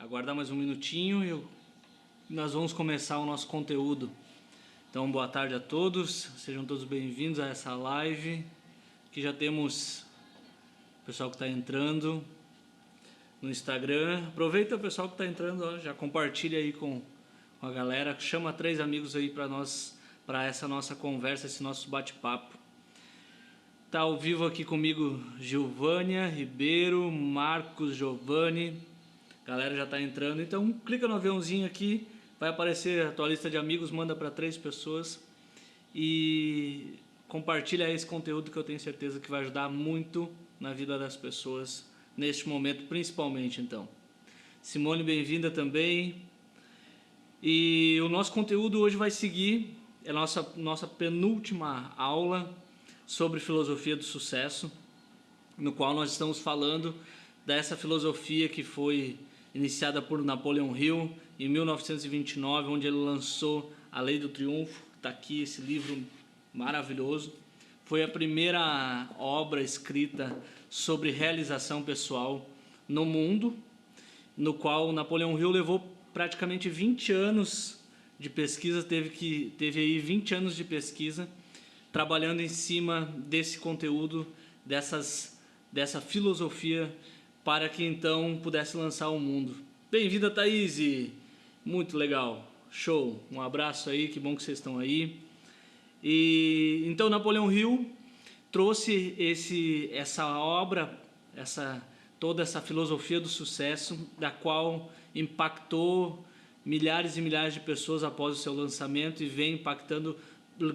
aguardar mais um minutinho e nós vamos começar o nosso conteúdo. Então, boa tarde a todos, sejam todos bem-vindos a essa live. Aqui já temos o pessoal que está entrando no Instagram. Aproveita o pessoal que está entrando, ó, já compartilha aí com a galera, chama 3 amigos aí para essa nossa conversa, esse nosso bate-papo. Tá ao vivo aqui comigo Gilvânia Ribeiro, Marcos Giovanni, a galera já está entrando, então clica no aviãozinho aqui, vai aparecer a tua lista de amigos, manda para 3 pessoas e compartilha esse conteúdo que eu tenho certeza que vai ajudar muito na vida das pessoas neste momento, principalmente. Então, Simone, bem-vinda também. E o nosso conteúdo hoje vai seguir, é a nossa penúltima aula sobre filosofia do sucesso, no qual nós estamos falando dessa filosofia que foi iniciada por Napoleão Hill em 1929, onde ele lançou A Lei do Triunfo. Está aqui esse livro maravilhoso. Foi a primeira obra escrita sobre realização pessoal no mundo, no qual Napoleão Hill levou praticamente 20 anos de pesquisa, teve aí 20 anos de pesquisa, trabalhando em cima desse conteúdo, dessa filosofia, para que então pudesse lançar ao mundo. Bem-vinda, Thaís! Muito legal, show! Um abraço aí, que bom que vocês estão aí. E então Napoleão Hill trouxe essa obra, toda essa filosofia do sucesso, da qual impactou milhares e milhares de pessoas após o seu lançamento e vem impactando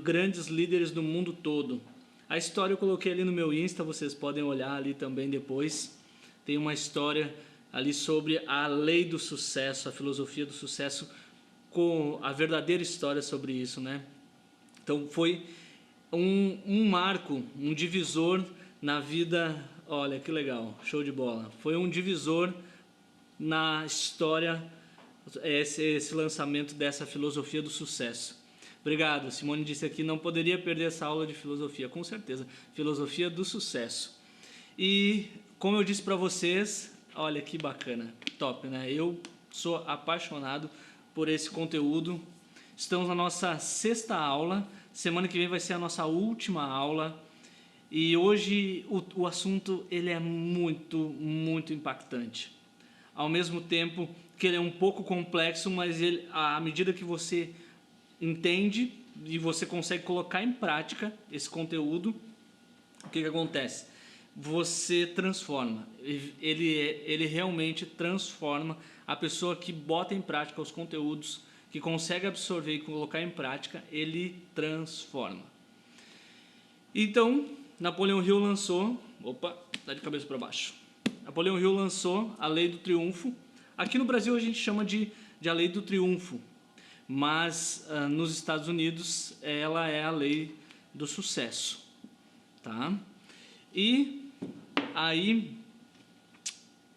grandes líderes do mundo todo. A história eu coloquei ali no meu Insta, vocês podem olhar ali também depois. Tem uma história ali sobre a lei do sucesso, a filosofia do sucesso, com a verdadeira história sobre isso, né? Então foi um marco, um divisor na vida. Olha que legal, show de bola. Foi um divisor na história esse lançamento dessa filosofia do sucesso. Obrigado, Simone disse aqui, não poderia perder essa aula de filosofia, com certeza, filosofia do sucesso. E como eu disse para vocês, olha que bacana, top, né? Eu sou apaixonado por esse conteúdo. Estamos na nossa 6ª aula, semana que vem vai ser a nossa última aula. E hoje o assunto ele é muito impactante. Ao mesmo tempo que ele é um pouco complexo, mas à medida que você entende e você consegue colocar em prática esse conteúdo, o que acontece? Você transforma, ele realmente transforma a pessoa que bota em prática os conteúdos, que consegue absorver e colocar em prática, ele transforma. Então, Napoleão Hill lançou, tá de cabeça para baixo. Napoleão Hill lançou a Lei do Triunfo. Aqui no Brasil a gente chama de a Lei do Triunfo, mas nos Estados Unidos ela é a Lei do Sucesso, tá? E aí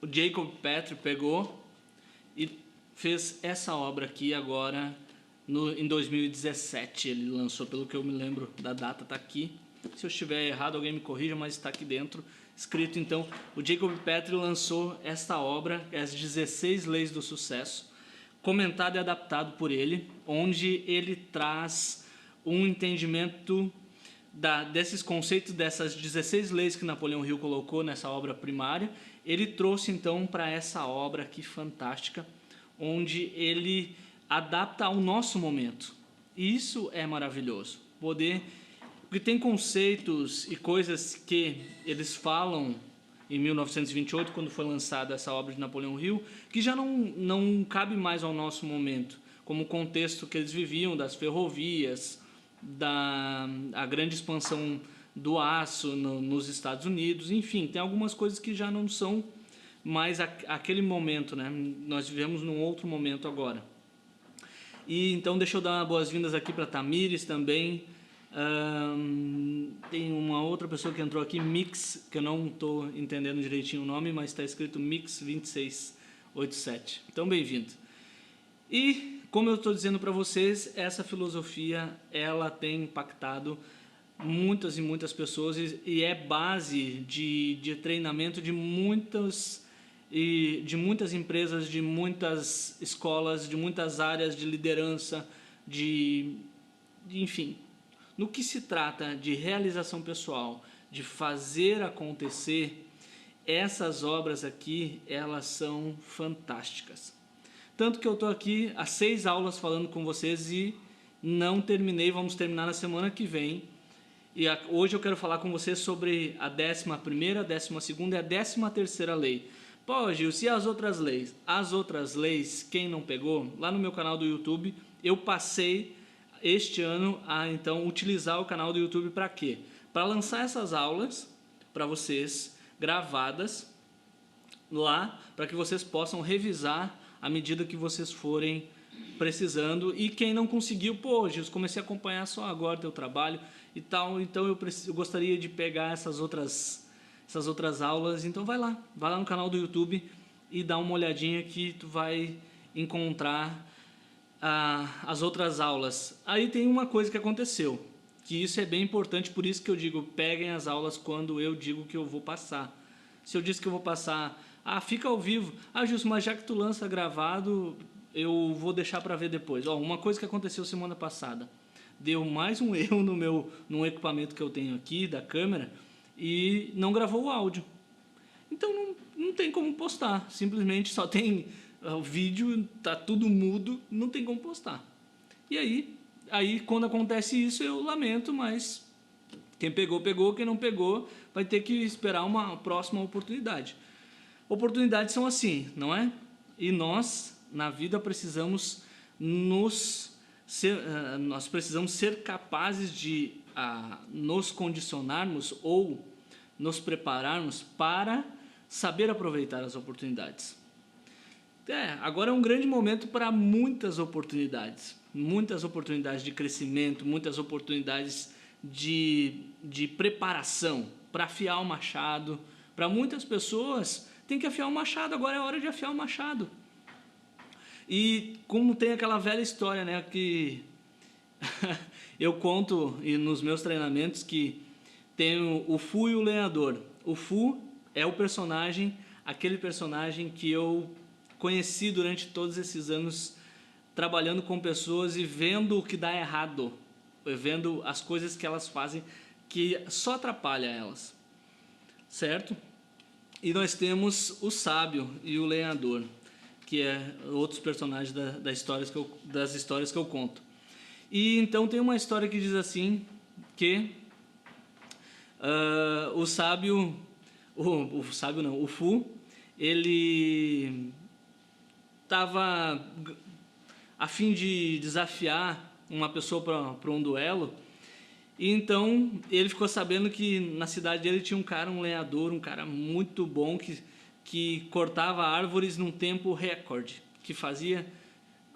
o Jacob Petrie pegou e fez essa obra aqui agora em 2017. Ele lançou, pelo que eu me lembro da data, tá aqui. Se eu estiver errado, alguém me corrija, mas está aqui dentro escrito. Então, o Jacob Petrie lançou esta obra, as 16 Leis do Sucesso, comentado e adaptado por ele, onde ele traz um entendimento desses conceitos, dessas 16 leis que Napoleão Hill colocou nessa obra primária. Ele trouxe então para essa obra aqui fantástica, onde ele adapta ao nosso momento. E isso é maravilhoso, porque tem conceitos e coisas que eles falam em 1928, quando foi lançada essa obra de Napoleão Hill, que já não cabe mais ao nosso momento, como o contexto que eles viviam das ferrovias, a grande expansão do aço nos Estados Unidos, enfim, tem algumas coisas que já não são mais aquele momento, né? Nós vivemos num outro momento agora. E então deixa eu dar boas-vindas aqui para Tamires também. Tem uma outra pessoa que entrou aqui, Mix, que eu não estou entendendo direitinho o nome, mas está escrito Mix 2687. Então, bem-vindo. E, como eu estou dizendo para vocês, essa filosofia ela tem impactado muitas e muitas pessoas e é base de treinamento de muitas e de muitas empresas, de muitas escolas, de muitas áreas de liderança, enfim, no que se trata de realização pessoal, de fazer acontecer, essas obras aqui, elas são fantásticas. Tanto que eu estou aqui há 6 aulas falando com vocês e não terminei, vamos terminar na semana que vem. E hoje eu quero falar com vocês sobre a 11ª, a 12ª e a 13ª lei. Pô, Gil, e as outras leis? As outras leis, quem não pegou, lá no meu canal do YouTube, eu passei este ano a então utilizar o canal do YouTube para quê? Para lançar essas aulas para vocês, gravadas lá, para que vocês possam revisar à medida que vocês forem precisando. E quem não conseguiu, pô, Gil, comecei a acompanhar só agora teu trabalho e tal, então eu gostaria de pegar essas outras aulas, então vai lá no canal do YouTube e dá uma olhadinha que tu vai encontrar as outras aulas. Aí tem uma coisa que aconteceu, que isso é bem importante, por isso que eu digo, peguem as aulas quando eu digo que eu vou passar. Se eu disse que eu vou passar, fica ao vivo, Gilson, mas já que tu lança gravado, eu vou deixar para ver depois. Uma coisa que aconteceu semana passada, deu mais um erro no equipamento que eu tenho aqui, da câmera, e não gravou o áudio. Então não tem como postar, simplesmente só tem o vídeo, tá tudo mudo, não tem como postar. E aí quando acontece isso eu lamento, mas quem pegou, pegou, quem não pegou vai ter que esperar uma próxima oportunidade. Oportunidades são assim, não é? E nós, na vida, precisamos nós precisamos ser capazes de nos condicionarmos ou nos prepararmos para saber aproveitar as oportunidades. Agora é um grande momento para muitas oportunidades de crescimento, muitas oportunidades de preparação para afiar o machado. Para muitas pessoas tem que afiar o machado, agora é hora de afiar o machado. E como tem aquela velha história, né, que eu conto nos meus treinamentos, que tem o Fu e o lenhador. O Fu é o personagem, aquele personagem que eu conheci durante todos esses anos trabalhando com pessoas e vendo o que dá errado, vendo as coisas que elas fazem que só atrapalha elas, certo? E nós temos o sábio e o lenhador, que é outros personagens das histórias que eu conto. E então tem uma história que diz assim, que o Fu, ele estava a fim de desafiar uma pessoa para um duelo, e então ele ficou sabendo que na cidade dele tinha um lenhador, um cara muito bom, que cortava árvores num tempo recorde, que fazia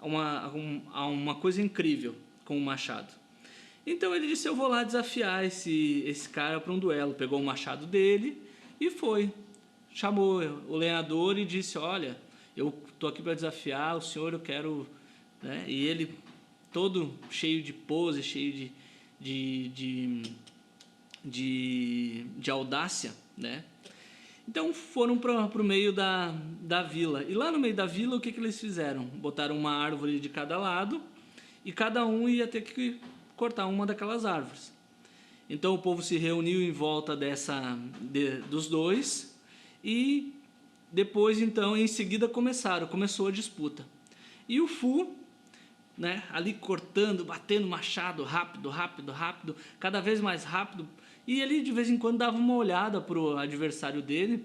uma coisa incrível com o machado. Então ele disse, eu vou lá desafiar esse cara para um duelo. Pegou o machado dele e foi. Chamou o lenhador e disse, olha, eu estou aqui para desafiar o senhor, eu quero... Né? E ele todo cheio de pose, cheio de audácia, né? Então foram para o meio da vila. E lá no meio da vila, o que eles fizeram? Botaram uma árvore de cada lado e cada um ia ter que cortar uma daquelas árvores. Então o povo se reuniu em volta dos dois e depois, então, em seguida começou a disputa. E o Fu, né, ali cortando, batendo machado, rápido, cada vez mais rápido. E ele de vez em quando dava uma olhada para o adversário dele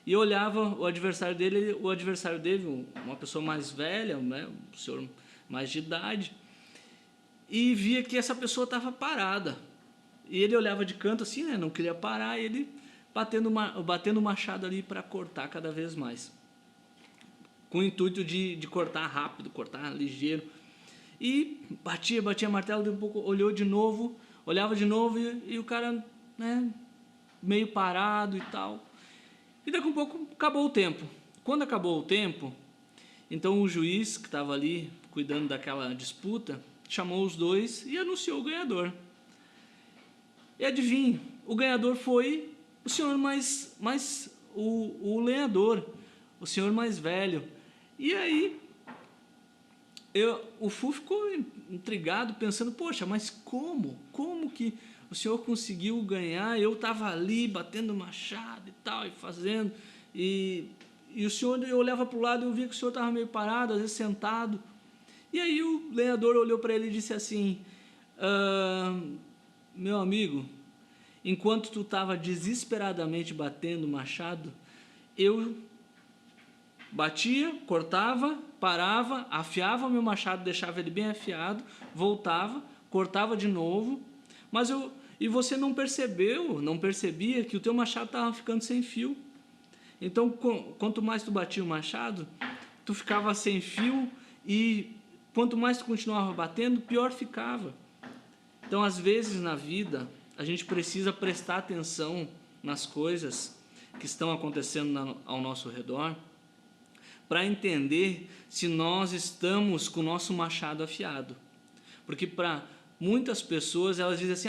e olhava o adversário dele, uma pessoa mais velha, né, um senhor mais de idade, e via que essa pessoa estava parada. E ele olhava de canto assim, né, não queria parar, e ele batendo o machado ali para cortar cada vez mais, com o intuito de cortar rápido, cortar ligeiro. E batia martelo, de um pouco, olhou de novo, olhava de novo e o cara, né, meio parado e tal. E daqui a um pouco acabou o tempo. Quando acabou o tempo, então o juiz que estava ali cuidando daquela disputa chamou os dois e anunciou o ganhador. E adivinhe, o ganhador foi o senhor o lenhador. o senhor mais velho. E aí, o Fu ficou intrigado, pensando, poxa, mas como? Como que o senhor conseguiu ganhar? Eu estava ali batendo machado e tal, e fazendo, e o senhor, eu olhava para o lado e eu via que o senhor estava meio parado, às vezes sentado. E aí o lenhador olhou para ele e disse assim, meu amigo, enquanto tu estava desesperadamente batendo machado, eu batia, cortava, parava, afiava meu machado, deixava ele bem afiado, voltava, cortava de novo, e você não percebia que o teu machado estava ficando sem fio. Então, quanto mais tu batia o machado, tu ficava sem fio, e quanto mais tu continuava batendo, pior ficava. Então, às vezes na vida, a gente precisa prestar atenção nas coisas que estão acontecendo ao nosso redor, para entender se nós estamos com o nosso machado afiado. Porque para muitas pessoas, elas dizem assim,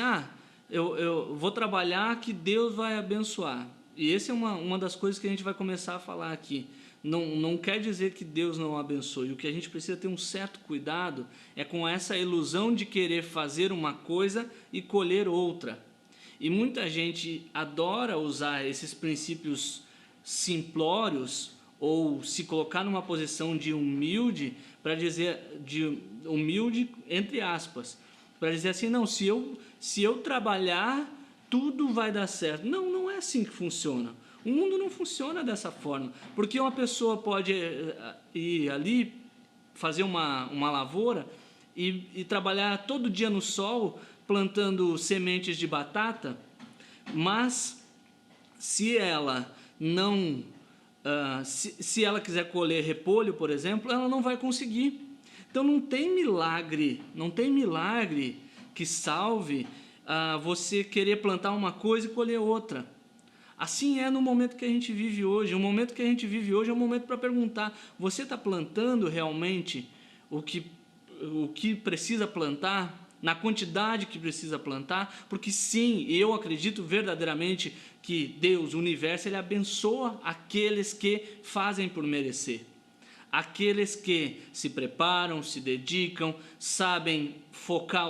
eu vou trabalhar que Deus vai abençoar. E essa é uma das coisas que a gente vai começar a falar aqui. Não quer dizer que Deus não abençoe. O que a gente precisa ter um certo cuidado é com essa ilusão de querer fazer uma coisa e colher outra. E muita gente adora usar esses princípios simplórios, ou se colocar numa posição de humilde, para dizer, de humilde entre aspas, para dizer assim, não, se eu trabalhar, tudo vai dar certo. Não é assim que funciona. O mundo não funciona dessa forma, porque uma pessoa pode ir ali, fazer uma lavoura e trabalhar todo dia no sol, plantando sementes de batata, mas se ela não... se ela quiser colher repolho, por exemplo, ela não vai conseguir. Então não tem milagre que salve você querer plantar uma coisa e colher outra. Assim é no momento que a gente vive hoje. O momento que a gente vive hoje é um momento para perguntar, você está plantando realmente o que precisa plantar? Na quantidade que precisa plantar? Porque sim, eu acredito verdadeiramente que Deus, o universo, Ele abençoa aqueles que fazem por merecer. Aqueles que se preparam, se dedicam, sabem focar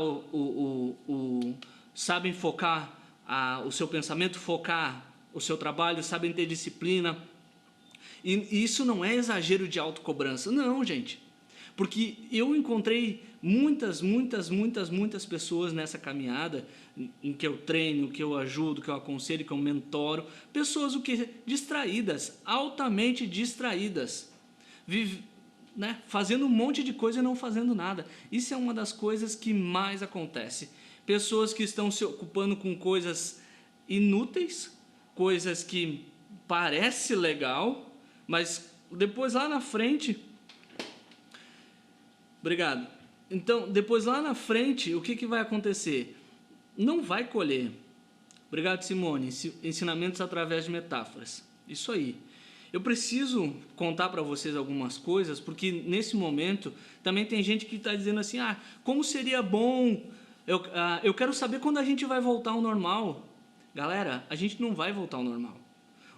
sabem focar o seu pensamento, focar o seu trabalho, sabem ter disciplina. E isso não é exagero de autocobrança, não, gente. Porque eu encontrei muitas pessoas nessa caminhada, em que eu treino, que eu ajudo, que eu aconselho, que eu mentoro, pessoas distraídas, altamente distraídas, fazendo um monte de coisa e não fazendo nada. Isso é uma das coisas que mais acontece. Pessoas que estão se ocupando com coisas inúteis, coisas que parece legal, mas depois lá na frente... Obrigado. Então, depois lá na frente, o que vai acontecer? Não vai colher. Obrigado, Simone. Ensinamentos através de metáforas. Isso aí. Eu preciso contar para vocês algumas coisas, porque nesse momento também tem gente que está dizendo assim, como seria bom, eu quero saber quando a gente vai voltar ao normal. Galera, a gente não vai voltar ao normal.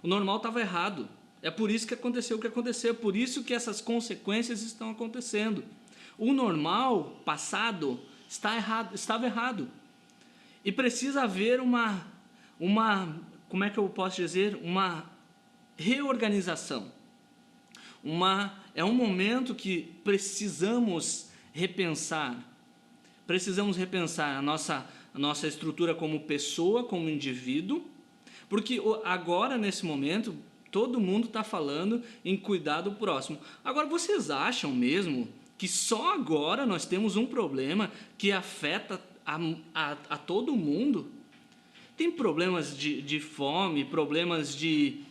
O normal estava errado. É por isso que aconteceu o que aconteceu, é por isso que essas consequências estão acontecendo. O normal passado estava errado. E precisa haver como é que eu posso dizer? Uma reorganização. É um momento que precisamos repensar. Precisamos repensar a nossa estrutura como pessoa, como indivíduo, porque agora, nesse momento, todo mundo está falando em cuidar do próximo. Agora, vocês acham mesmo que só agora nós temos um problema que afeta a todo mundo? Tem problemas de fome, problemas de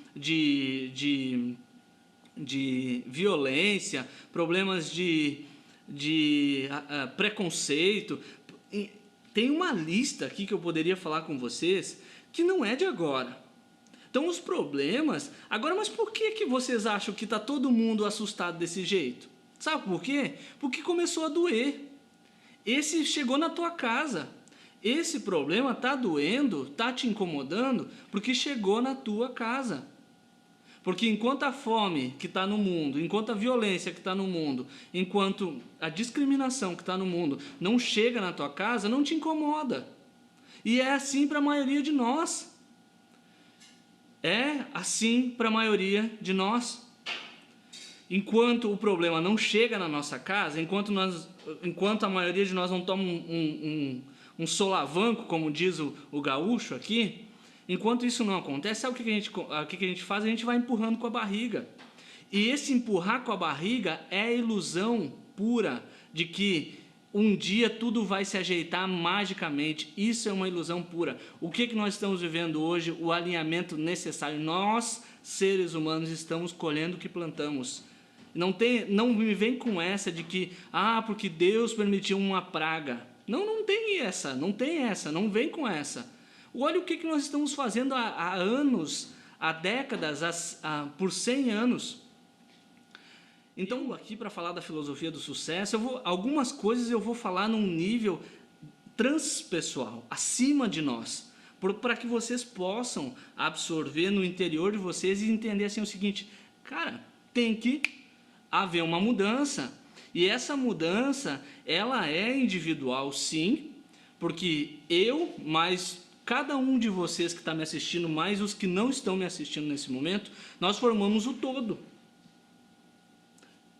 violência, problemas de preconceito. Tem uma lista aqui que eu poderia falar com vocês que não é de agora. Então os problemas... Agora, mas por que vocês acham que está todo mundo assustado desse jeito? Sabe por quê? Porque começou a doer. Esse chegou na tua casa. Esse problema está doendo, está te incomodando, porque chegou na tua casa. Porque enquanto a fome que está no mundo, enquanto a violência que está no mundo, enquanto a discriminação que está no mundo não chega na tua casa, não te incomoda. E é assim para a maioria de nós. É assim para a maioria de nós. Enquanto o problema não chega na nossa casa, enquanto a maioria de nós não toma um solavanco, como diz o gaúcho aqui, enquanto isso não acontece, sabe o que a gente faz? A gente vai empurrando com a barriga. E esse empurrar com a barriga é a ilusão pura de que um dia tudo vai se ajeitar magicamente. Isso é uma ilusão pura. O que nós estamos vivendo hoje? O alinhamento necessário. Nós, seres humanos, estamos colhendo o que plantamos. Não me vem com essa de que, porque Deus permitiu uma praga. Não tem essa, não vem com essa. Olha o que nós estamos fazendo há anos, há décadas, por 100 anos. Então, aqui para falar da filosofia do sucesso, algumas coisas eu vou falar num nível transpessoal, acima de nós, para que vocês possam absorver no interior de vocês e entender assim o seguinte, cara, tem que haver uma mudança, e essa mudança, ela é individual sim, porque eu, mais cada um de vocês que está me assistindo, mais os que não estão me assistindo nesse momento, nós formamos o todo.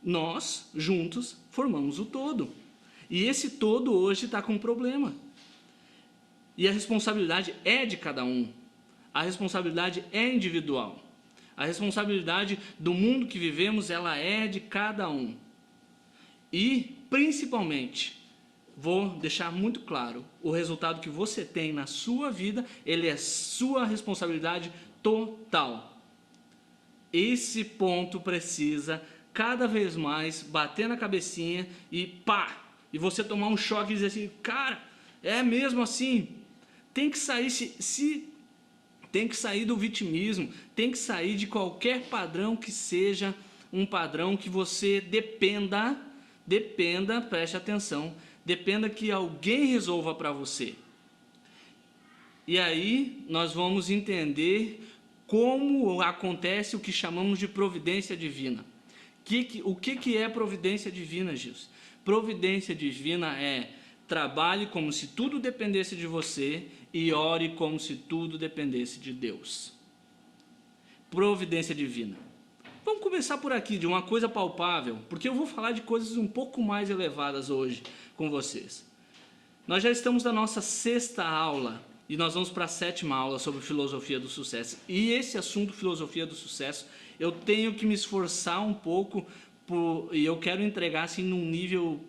Nós, juntos, formamos o todo. E esse todo hoje está com um problema. E a responsabilidade é de cada um. A responsabilidade é individual. A responsabilidade do mundo que vivemos, ela é de cada um. E, principalmente, vou deixar muito claro, o resultado que você tem na sua vida, ele é sua responsabilidade total. Esse ponto precisa cada vez mais bater na cabecinha e pá! E você tomar um choque e dizer assim, cara, é mesmo assim? Tem que sair, tem que sair do vitimismo, tem que sair de qualquer padrão que seja um padrão que você dependa, preste atenção, dependa que alguém resolva para você. E aí nós vamos entender como acontece o que chamamos de providência divina. O que é providência divina, Gilson? Providência divina é trabalhe como se tudo dependesse de você e ore como se tudo dependesse de Deus. Providência divina. Vamos começar por aqui, de uma coisa palpável, porque eu vou falar de coisas um pouco mais elevadas hoje com vocês. Nós já estamos na nossa 6ª aula e nós vamos para a 7ª aula sobre filosofia do sucesso. E esse assunto, filosofia do sucesso, eu tenho que me esforçar um pouco e eu quero entregar assim num nível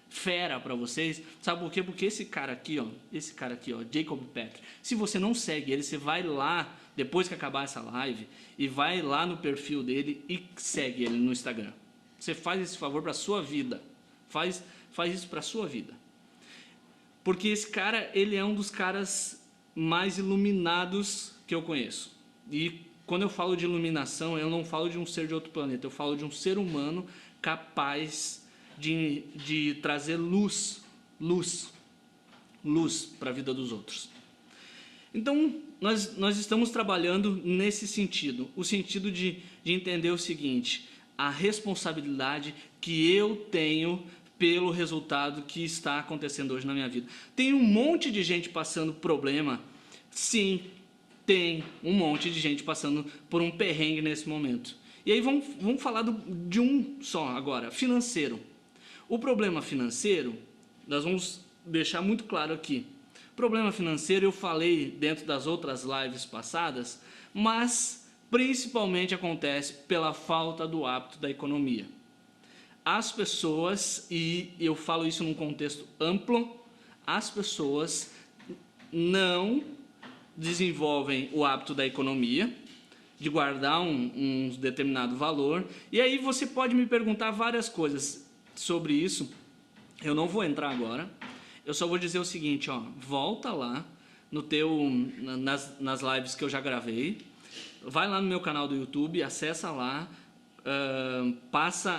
fera para vocês. Sabe por quê? Porque esse cara aqui, ó, Jacob Petri, se você não segue ele, você vai lá depois que acabar essa live e vai lá no perfil dele e segue ele no Instagram. Você faz esse favor para a sua vida. Faz isso para a sua vida. Porque esse cara, ele é um dos caras mais iluminados que eu conheço. E quando eu falo de iluminação, eu não falo de um ser de outro planeta, eu falo de um ser humano capaz de trazer luz para a vida dos outros. Então, nós estamos trabalhando nesse sentido, o sentido de entender o seguinte, a responsabilidade que eu tenho pelo resultado que está acontecendo hoje na minha vida. Tem um monte de gente passando problema, sim, tem um monte de gente passando por um perrengue nesse momento. E aí vamos falar de um só agora, financeiro. O problema financeiro, nós vamos deixar muito claro aqui. Problema financeiro eu falei dentro das outras lives passadas, mas principalmente acontece pela falta do hábito da economia. As pessoas, e eu falo isso num contexto amplo, as pessoas não desenvolvem o hábito da economia, de guardar um determinado valor, e aí você pode me perguntar várias coisas sobre isso, eu não vou entrar agora, eu só vou dizer o seguinte, ó, volta lá nas lives que eu já gravei, vai lá no meu canal do YouTube, acessa lá,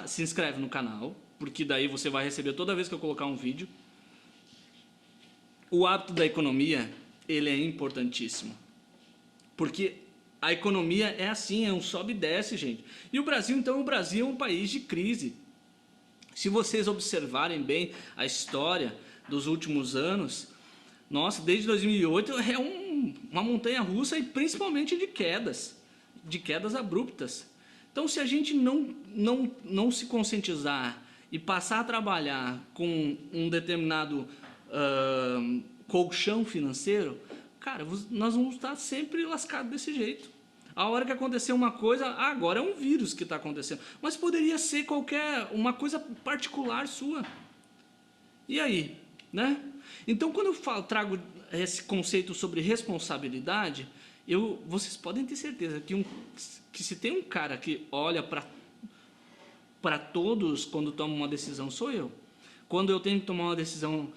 se inscreve no canal, porque daí você vai receber toda vez que eu colocar um vídeo. O hábito da economia, ele é importantíssimo, porque A economia é assim, é um sobe e desce, gente. E o Brasil, então, o Brasil é um país de crise. Se vocês observarem bem a história dos últimos anos, nossa, desde 2008 é uma montanha-russa e principalmente de quedas abruptas. Então, se a gente não se conscientizar e passar a trabalhar com um determinado colchão financeiro, cara, nós vamos estar sempre lascados desse jeito. A hora que acontecer uma coisa, agora é um vírus que está acontecendo, mas poderia ser uma coisa particular sua. E aí, né? Então, quando eu trago esse conceito sobre responsabilidade, vocês podem ter certeza que se tem um cara que olha para todos quando toma uma decisão, sou eu. Quando eu tenho que tomar uma decisão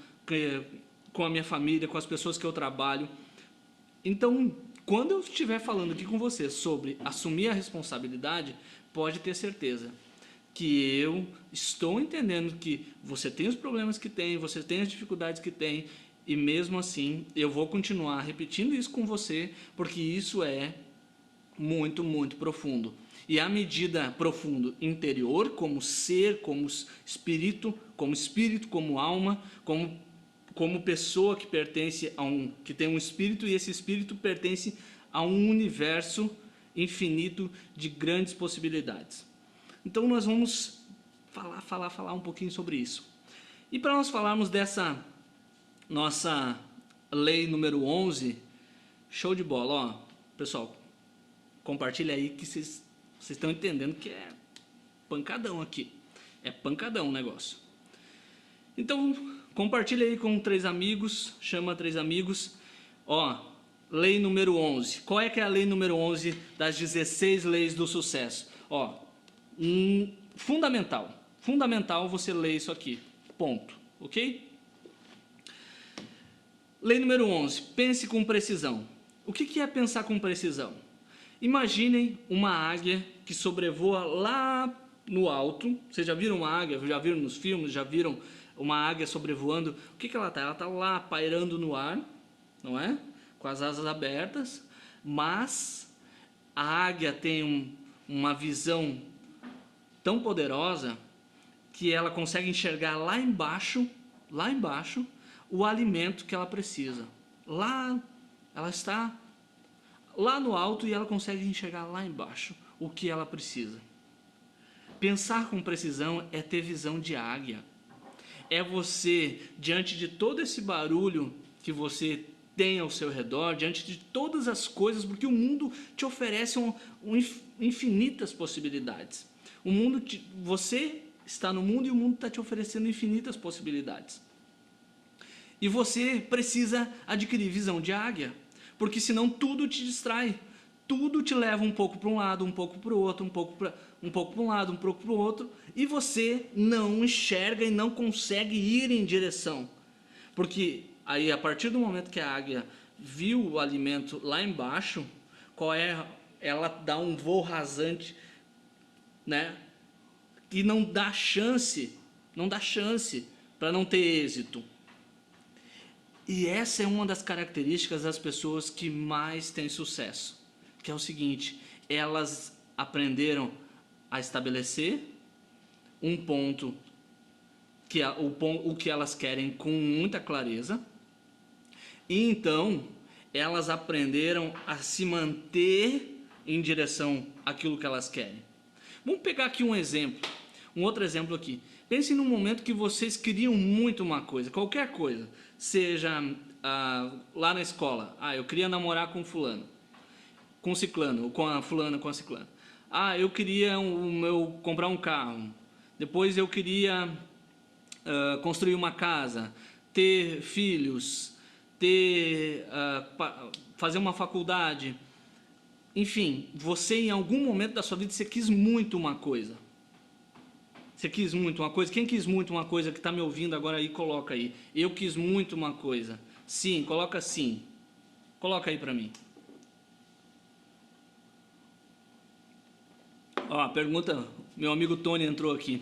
com a minha família, com as pessoas que eu trabalho. Então, quando eu estiver falando aqui com você sobre assumir a responsabilidade, pode ter certeza que eu estou entendendo que você tem os problemas que tem, você tem as dificuldades que tem, e mesmo assim eu vou continuar repetindo isso com você, porque isso é muito, muito profundo. E à medida profundo interior, como ser, como espírito, como alma, como pessoa que pertence que tem um espírito, e esse espírito pertence a um universo infinito de grandes possibilidades. Então nós vamos falar um pouquinho sobre isso. E para nós falarmos dessa nossa lei número 11, show de bola, ó, pessoal, compartilha aí que vocês estão entendendo que é pancadão aqui, é pancadão o negócio. Então, compartilha aí com 3 amigos, chama 3 amigos, ó, lei número 11, qual é que é a lei número 11 das 16 leis do sucesso? Ó, fundamental você ler isso aqui, ponto, ok? Lei número 11, pense com precisão. O que é pensar com precisão? Imaginem uma águia que sobrevoa lá no alto. Vocês já viram uma águia? Já viram nos filmes? Já viram uma águia sobrevoando? O que ela está? Ela está lá pairando no ar, não é? Com as asas abertas, mas a águia tem uma visão tão poderosa que ela consegue enxergar lá embaixo, o alimento que ela precisa. Lá, ela está lá no alto e ela consegue enxergar lá embaixo o que ela precisa. Pensar com precisão é ter visão de águia. É você, diante de todo esse barulho que você tem ao seu redor, diante de todas as coisas, porque o mundo te oferece infinitas possibilidades. Você está no mundo e o mundo está te oferecendo infinitas possibilidades. E você precisa adquirir visão de águia, porque senão tudo te distrai. Tudo te leva um pouco para um lado, um pouco para o outro, um pouco para um lado, um pouco para o outro, e você não enxerga e não consegue ir em direção. Porque aí, a partir do momento que a águia viu o alimento lá embaixo, ela dá um voo rasante, né? E não dá chance para não ter êxito. E essa é uma das características das pessoas que mais têm sucesso, que é o seguinte: elas aprenderam a estabelecer um ponto, o que elas querem com muita clareza, e então elas aprenderam a se manter em direção àquilo que elas querem. Vamos pegar aqui um outro exemplo aqui. Pense num momento que vocês queriam muito uma coisa, qualquer coisa, seja lá na escola, eu queria namorar com fulano, com ciclano, ou com a fulana, com a ciclana. Eu queria comprar um carro, depois eu queria construir uma casa, ter filhos, fazer uma faculdade. Enfim, você em algum momento da sua vida você quis muito uma coisa. Você quis muito uma coisa? Quem quis muito uma coisa que está me ouvindo agora aí, coloca aí. Eu quis muito uma coisa. Sim, coloca sim. Coloca aí para mim. Ó, pergunta, meu amigo Tony entrou aqui.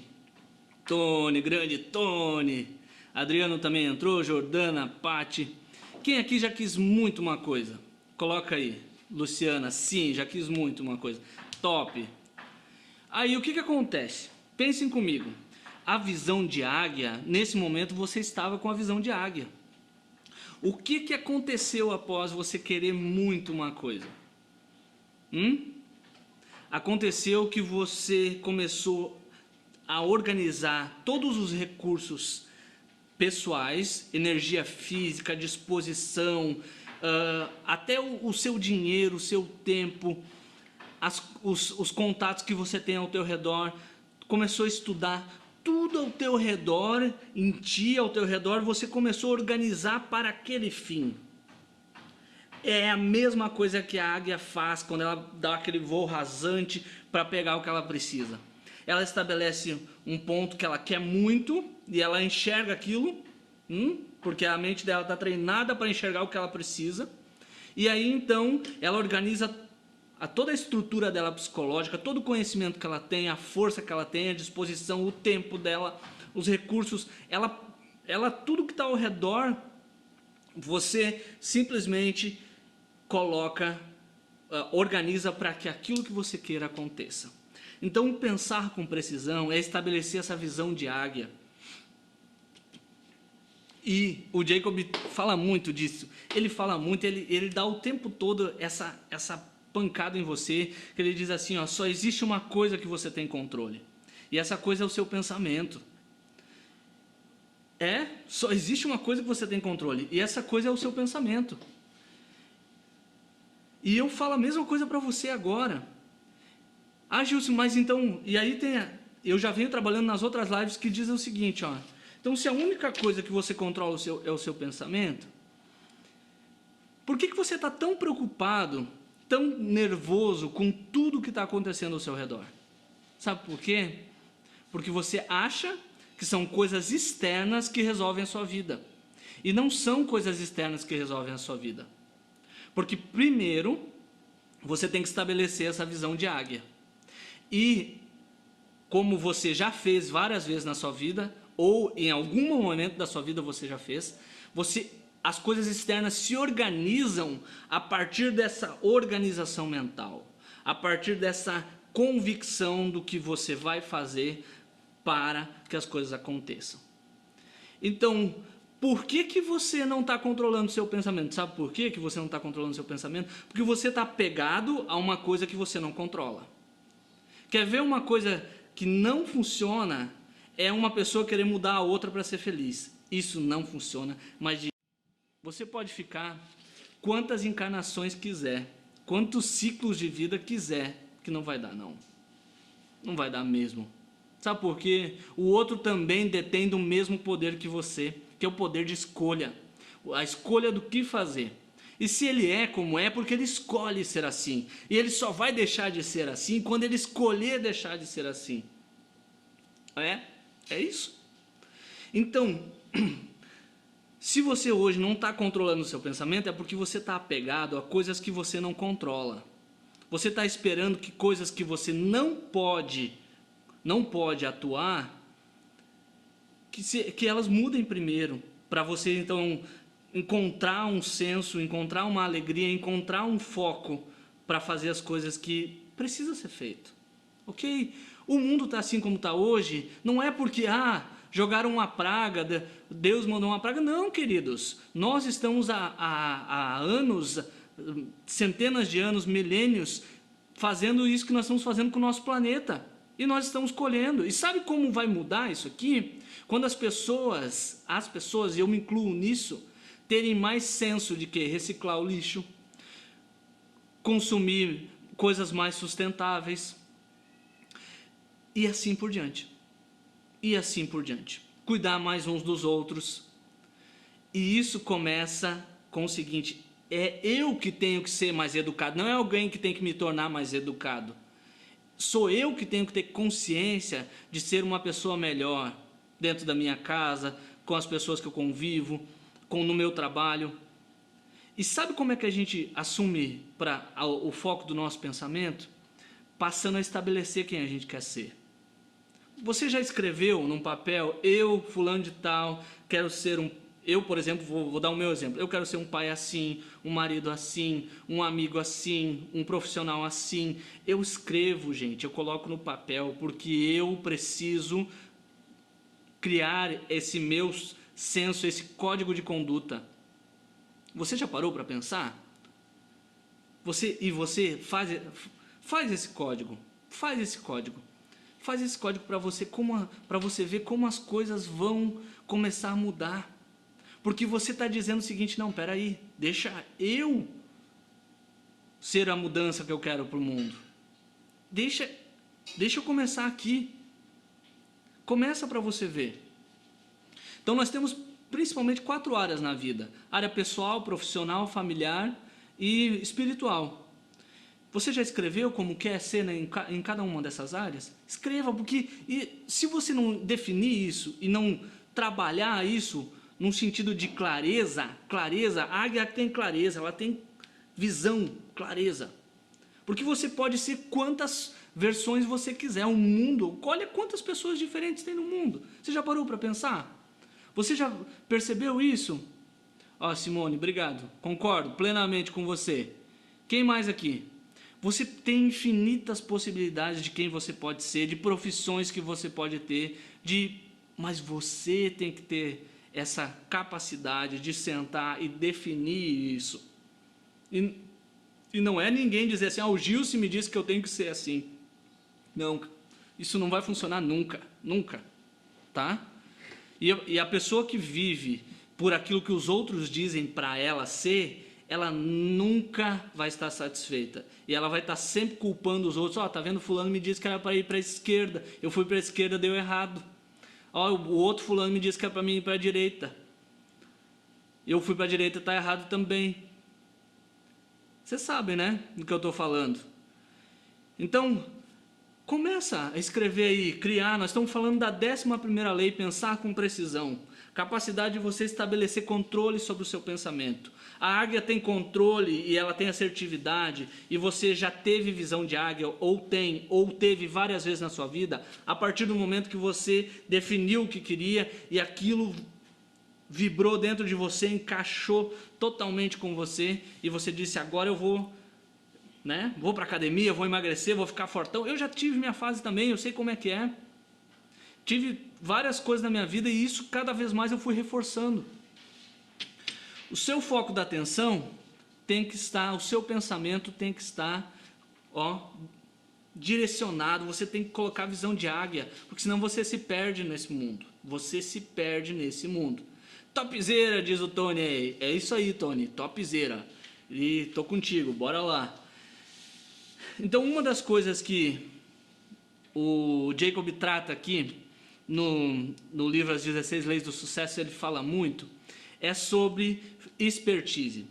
Tony, grande Tony. Adriano também entrou, Jordana, Pati. Quem aqui já quis muito uma coisa? Coloca aí. Luciana, sim, já quis muito uma coisa. Top. Aí o que acontece? Pensem comigo. A visão de águia, nesse momento você estava com a visão de águia. O que aconteceu após você querer muito uma coisa? Aconteceu que você começou a organizar todos os recursos pessoais, energia física, disposição, até o seu dinheiro, o seu tempo, os contatos que você tem ao teu redor. Começou a estudar tudo ao teu redor, em ti, ao teu redor, você começou a organizar para aquele fim. É a mesma coisa que a águia faz quando ela dá aquele voo rasante para pegar o que ela precisa. Ela estabelece um ponto que ela quer muito e ela enxerga aquilo, porque a mente dela está treinada para enxergar o que ela precisa. E aí então ela organiza toda a estrutura dela psicológica, todo o conhecimento que ela tem, a força que ela tem, a disposição, o tempo dela, os recursos, ela tudo que está ao redor, você simplesmente coloca, organiza para que aquilo que você queira aconteça. Então pensar com precisão é estabelecer essa visão de águia. E o Jacob fala muito disso, ele fala muito, ele dá o tempo todo essa pancada em você, que ele diz assim, ó, só existe uma coisa que você tem controle, e essa coisa é o seu pensamento. Só existe uma coisa que você tem controle, e essa coisa é o seu pensamento. E eu falo a mesma coisa para você agora. Gilson, mas então, e aí eu já venho trabalhando nas outras lives que dizem o seguinte, ó, então se a única coisa que você controla é o seu pensamento, por que você está tão preocupado, tão nervoso com tudo que está acontecendo ao seu redor? Sabe por quê? Porque você acha que são coisas externas que resolvem a sua vida. E não são coisas externas que resolvem a sua vida. Porque primeiro, você tem que estabelecer essa visão de águia. E como você já fez várias vezes na sua vida, ou em algum momento da sua vida você já fez, as coisas externas se organizam a partir dessa organização mental, a partir dessa convicção do que você vai fazer para que as coisas aconteçam. Então, por que você não está controlando o seu pensamento? Sabe por que você não está controlando o seu pensamento? Porque você está apegado a uma coisa que você não controla. Quer ver uma coisa que não funciona? É uma pessoa querer mudar a outra para ser feliz. Isso não funciona, mas você pode ficar quantas encarnações quiser, quantos ciclos de vida quiser, que não vai dar, não. Não vai dar mesmo. Sabe por quê? O outro também detém do mesmo poder que você, que é o poder de escolha. A escolha do que fazer. E se ele é como é, porque ele escolhe ser assim. E ele só vai deixar de ser assim quando ele escolher deixar de ser assim. É isso. Então, se você hoje não está controlando o seu pensamento, é porque você está apegado a coisas que você não controla. Você está esperando que coisas que você não pode atuar, que elas mudem primeiro, para você então encontrar um senso, encontrar uma alegria, encontrar um foco para fazer as coisas que precisa ser feito. Ok? O mundo está assim como está hoje, não é porque jogaram uma praga, Deus mandou uma praga. Não, queridos, nós estamos há anos, centenas de anos, milênios, fazendo isso que nós estamos fazendo com o nosso planeta. E nós estamos colhendo. E sabe como vai mudar isso aqui? Quando as pessoas, e eu me incluo nisso, terem mais senso de que reciclar o lixo, consumir coisas mais sustentáveis, e assim por diante. E assim por diante. Cuidar mais uns dos outros. E isso começa com o seguinte: é eu que tenho que ser mais educado, não é alguém que tem que me tornar mais educado. Sou eu que tenho que ter consciência de ser uma pessoa melhor dentro da minha casa, com as pessoas que eu convivo, no meu trabalho. E sabe como é que a gente assume o foco do nosso pensamento? Passando a estabelecer quem a gente quer ser. Você já escreveu num papel, eu, fulano de tal, quero ser Eu, por exemplo, vou dar o meu exemplo. Eu quero ser um pai assim, um marido assim, um amigo assim, um profissional assim. Eu escrevo, gente, eu coloco no papel, porque eu preciso criar esse meu senso, esse código de conduta. Você já parou para pensar? Você faz esse código. Faz esse código. Faz esse código para você ver como as coisas vão começar a mudar. Porque você está dizendo o seguinte: não, peraí, deixa eu ser a mudança que eu quero para o mundo. Deixa eu começar aqui. Começa para você ver. Então nós temos principalmente 4 áreas na vida: área pessoal, profissional, familiar e espiritual. Você já escreveu como quer ser, né, em cada uma dessas áreas? Escreva, porque se você não definir isso e não trabalhar isso num sentido de clareza, a águia tem clareza, ela tem visão, clareza. Porque você pode ser quantas versões você quiser. O mundo, olha quantas pessoas diferentes tem no mundo. Você já parou para pensar? Você já percebeu isso? Ó, Simone, obrigado. Concordo plenamente com você. Quem mais aqui? Você tem infinitas possibilidades de quem você pode ser, de profissões que você pode ter, mas você tem que ter essa capacidade de sentar e definir isso. E não é ninguém dizer assim: o Gilson me disse que eu tenho que ser assim. Não, isso não vai funcionar nunca, nunca, tá? E a pessoa que vive por aquilo que os outros dizem para ela ser, ela nunca vai estar satisfeita. E ela vai estar sempre culpando os outros. Tá vendo, fulano me disse que era para ir para a esquerda, eu fui para a esquerda, deu errado. O outro fulano me disse que era para mim ir para a direita, eu fui para a direita, está errado também. Vocês sabem, né, do que eu estou falando. Então, começa a escrever aí, criar. Nós estamos falando da 11ª lei, pensar com precisão. Capacidade de você estabelecer controle sobre o seu pensamento. A águia tem controle e ela tem assertividade, e você já teve visão de águia, ou teve várias vezes na sua vida, a partir do momento que você definiu o que queria e aquilo vibrou dentro de você, encaixou totalmente com você, e você disse: agora eu vou para academia, vou emagrecer, vou ficar fortão. Eu já tive minha fase também, eu sei como é que é. Tive várias coisas na minha vida e isso cada vez mais eu fui reforçando. O seu foco da atenção tem que estar, o seu pensamento tem que estar direcionado, você tem que colocar a visão de águia, porque senão você se perde nesse mundo. Você se perde nesse mundo. Topzera, diz o Tony aí. É isso aí, Tony, topzera. E tô contigo, bora lá. Então, uma das coisas que o Jacob trata aqui no livro As 16 Leis do Sucesso, ele fala muito, é sobre expertise.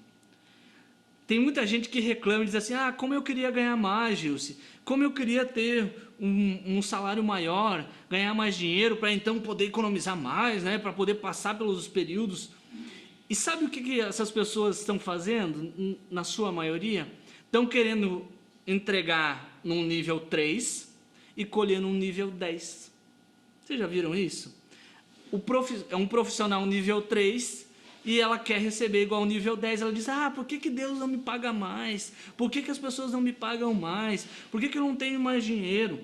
Tem muita gente que reclama e diz assim: como eu queria ganhar mais, Gilce, como eu queria ter um salário maior, ganhar mais dinheiro para então poder economizar mais, né, para poder passar pelos períodos. E sabe o que essas pessoas estão fazendo, na sua maioria? Estão querendo entregar num nível 3 e colher num nível 10. Vocês já viram isso? É um profissional nível 3 e ela quer receber igual ao nível 10. Ela diz: por que Deus não me paga mais? Por que as pessoas não me pagam mais? Por que eu não tenho mais dinheiro?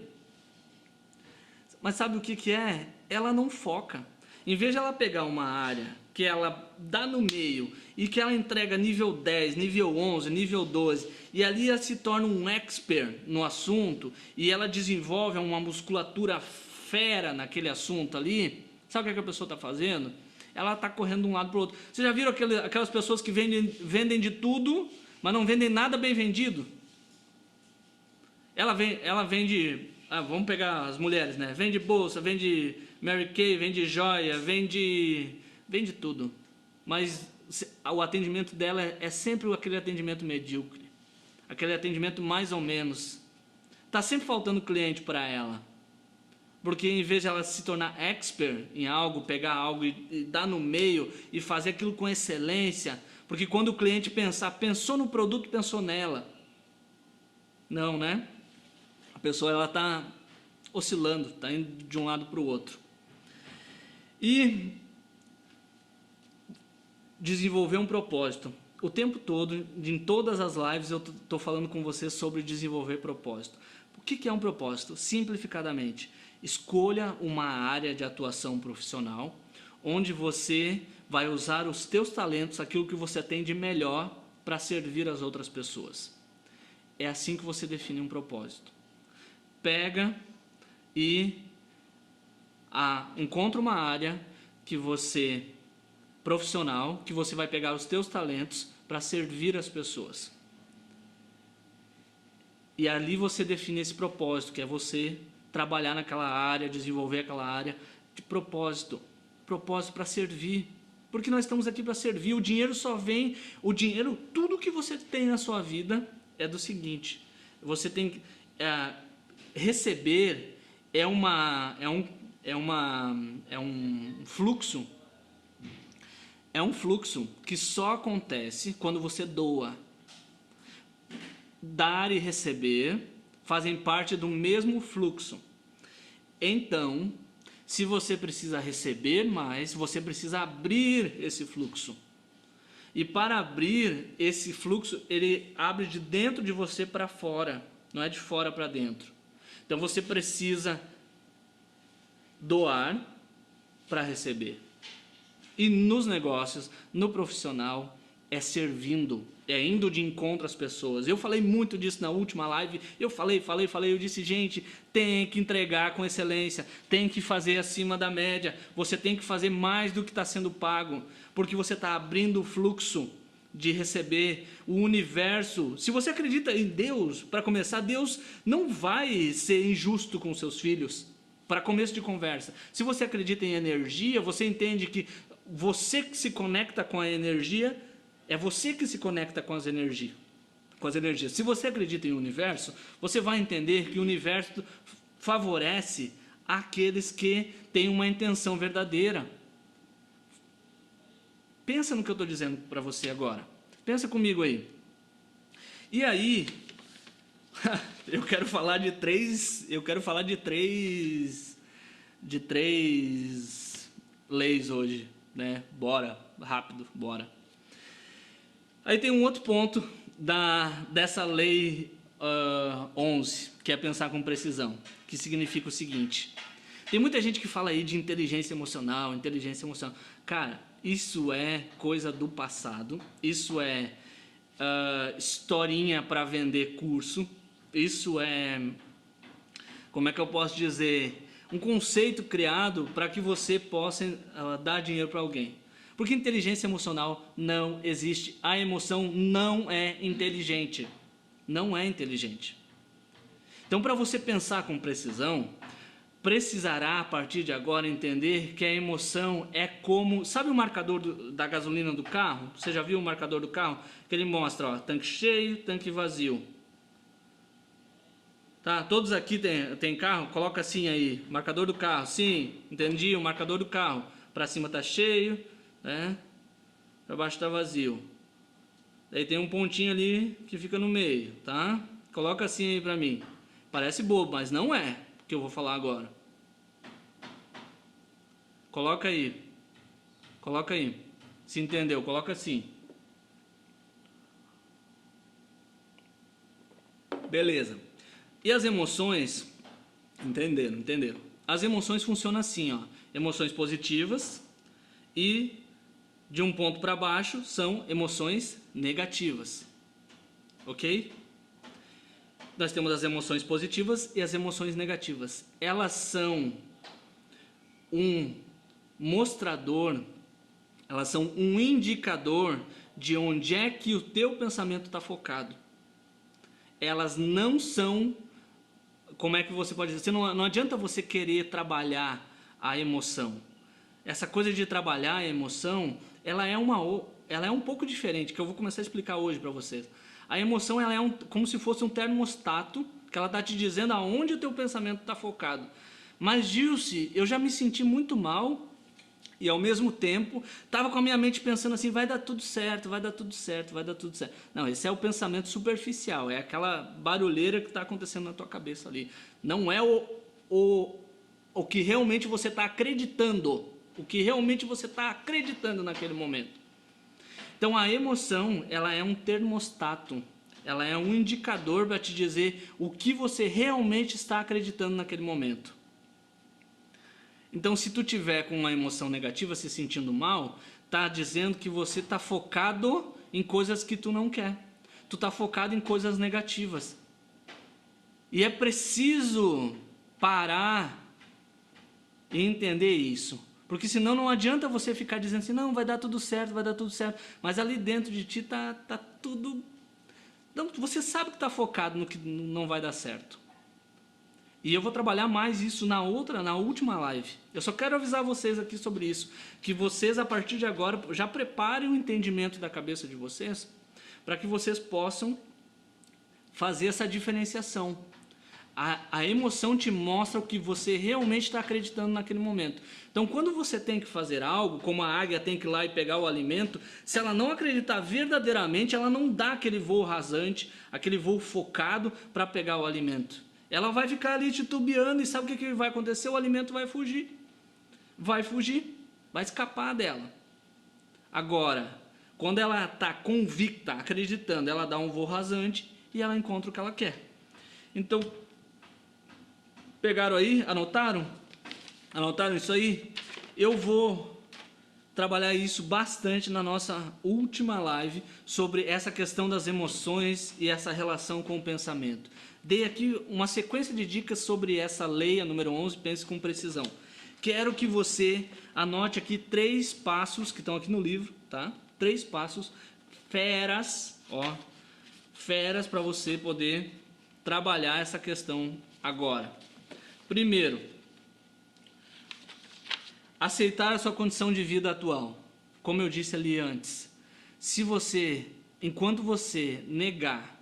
Mas sabe o que é? Ela não foca. Em vez de ela pegar uma área que ela dá no meio e que ela entrega nível 10, nível 11, nível 12, e ali ela se torna um expert no assunto e ela desenvolve uma musculatura fera naquele assunto ali, sabe o que a pessoa está fazendo? Ela está correndo de um lado para o outro. Vocês já viram aquelas pessoas que vendem de tudo, mas não vendem nada bem vendido? Ela vende, vamos pegar as mulheres, né? Vende bolsa, vende Mary Kay, vende joia, vende tudo. Mas o atendimento dela é sempre aquele atendimento medíocre, aquele atendimento mais ou menos. Está sempre faltando cliente para ela. Porque em vez de ela se tornar expert em algo, pegar algo e dar no meio e fazer aquilo com excelência, porque quando o cliente pensou no produto, pensou nela. Não, né? A pessoa ela está oscilando, está indo de um lado para o outro. E desenvolver um propósito. O tempo todo, em todas as lives, eu estou falando com você sobre desenvolver propósito. O que é um propósito? Simplificadamente, escolha uma área de atuação profissional onde você vai usar os teus talentos, aquilo que você tem de melhor para servir as outras pessoas. É assim que você define um propósito. Pega e encontra uma área que você profissional, que você vai pegar os teus talentos para servir as pessoas. E ali você define esse propósito, que é você trabalhar naquela área, desenvolver aquela área de propósito. Propósito para servir. Porque nós estamos aqui para servir. O dinheiro só vem... O dinheiro, tudo que você tem na sua vida é do seguinte. Você tem que... receber é um fluxo. É um fluxo que só acontece quando você doa. Dar e receber fazem parte do mesmo fluxo. Então, se você precisa receber mais, você precisa abrir esse fluxo. E para abrir esse fluxo, ele abre de dentro de você para fora, não é de fora para dentro. Então você precisa doar para receber. E nos negócios, no profissional, é servindo, é indo de encontro às pessoas. Eu falei muito disso na última live, eu falei, eu disse, gente, tem que entregar com excelência, tem que fazer acima da média, você tem que fazer mais do que está sendo pago, porque você está abrindo o fluxo de receber o universo. Se você acredita em Deus, para começar, Deus não vai ser injusto com seus filhos, para começo de conversa. Se você acredita em energia, você entende que você que se conecta com a energia, é você que se conecta com as energias. Se você acredita em universo, você vai entender que o universo favorece aqueles que têm uma intenção verdadeira. Pensa no que eu estou dizendo para você agora. Pensa comigo aí. E aí, eu quero falar de três leis hoje, né? Bora, rápido, bora. Aí tem um outro ponto dessa lei 11, que é pensar com precisão, que significa o seguinte. Tem muita gente que fala aí de inteligência emocional. Cara, isso é coisa do passado, isso é historinha para vender curso, isso é, como é que eu posso dizer, um conceito criado para que você possa dar dinheiro para alguém. Porque inteligência emocional não existe. A emoção não é inteligente. Não é inteligente. Então, para você pensar com precisão, precisará, a partir de agora, entender que a emoção é como... Sabe o marcador da gasolina do carro? Você já viu o marcador do carro? Que ele mostra, ó, tanque cheio, tanque vazio. Tá? Todos aqui tem carro? Coloca assim aí, marcador do carro. Sim, entendi, o marcador do carro. Para cima está cheio, né? Para baixo está vazio. Daí tem um pontinho ali que fica no meio, tá? Coloca assim aí para mim. Parece bobo, mas não é o que eu vou falar agora. Coloca aí. Coloca aí. Se entendeu? Coloca assim. Beleza. E as emoções... Entenderam. As emoções funcionam assim, ó. Emoções positivas e de um ponto para baixo são emoções negativas. Ok? Nós temos as emoções positivas e as emoções negativas. Elas são um mostrador, elas são um indicador de onde é que o teu pensamento está focado. Elas não são, como é que você pode dizer, não adianta você querer trabalhar a emoção. Essa coisa de trabalhar a emoção, ela é um pouco diferente, que eu vou começar a explicar hoje para vocês. A emoção, ela é como se fosse um termostato, que ela está te dizendo aonde o teu pensamento está focado. Mas, Gilce, eu já me senti muito mal e, ao mesmo tempo, estava com a minha mente pensando assim, vai dar tudo certo, vai dar tudo certo, vai dar tudo certo. Não, esse é o pensamento superficial, é aquela barulheira que está acontecendo na tua cabeça ali. Não é o que realmente você está acreditando, o que realmente você está acreditando naquele momento. Então a emoção, ela é um termostato, ela é um indicador para te dizer o que você realmente está acreditando naquele momento. Então se tu tiver com uma emoção negativa, se sentindo mal, tá dizendo que você está focado em coisas que tu não quer. Tu está focado em coisas negativas. E é preciso parar e entender isso. Porque senão não adianta você ficar dizendo assim, não, vai dar tudo certo, vai dar tudo certo. Mas ali dentro de ti tá tudo... Não, você sabe que está focado no que não vai dar certo. E eu vou trabalhar mais isso na última live. Eu só quero avisar vocês aqui sobre isso. Que vocês, a partir de agora, já preparem o entendimento da cabeça de vocês para que vocês possam fazer essa diferenciação. A emoção te mostra o que você realmente está acreditando naquele momento. Então, quando você tem que fazer algo, como a águia tem que ir lá e pegar o alimento, se ela não acreditar verdadeiramente, ela não dá aquele voo rasante, aquele voo focado para pegar o alimento. Ela vai ficar ali titubeando e sabe o que vai acontecer? O alimento vai fugir. Vai fugir, vai escapar dela. Agora, quando ela está convicta, acreditando, ela dá um voo rasante e ela encontra o que ela quer. Então, pegaram aí? Anotaram? Anotaram isso aí? Eu vou trabalhar isso bastante na nossa última live sobre essa questão das emoções e essa relação com o pensamento. Dei aqui uma sequência de dicas sobre essa lei, a número 11, pense com precisão. Quero que você anote aqui 3 passos que estão aqui no livro, tá? 3 passos, feras, ó, feras para você poder trabalhar essa questão agora. Primeiro, aceitar a sua condição de vida atual. Como eu disse ali antes, se você, enquanto você negar,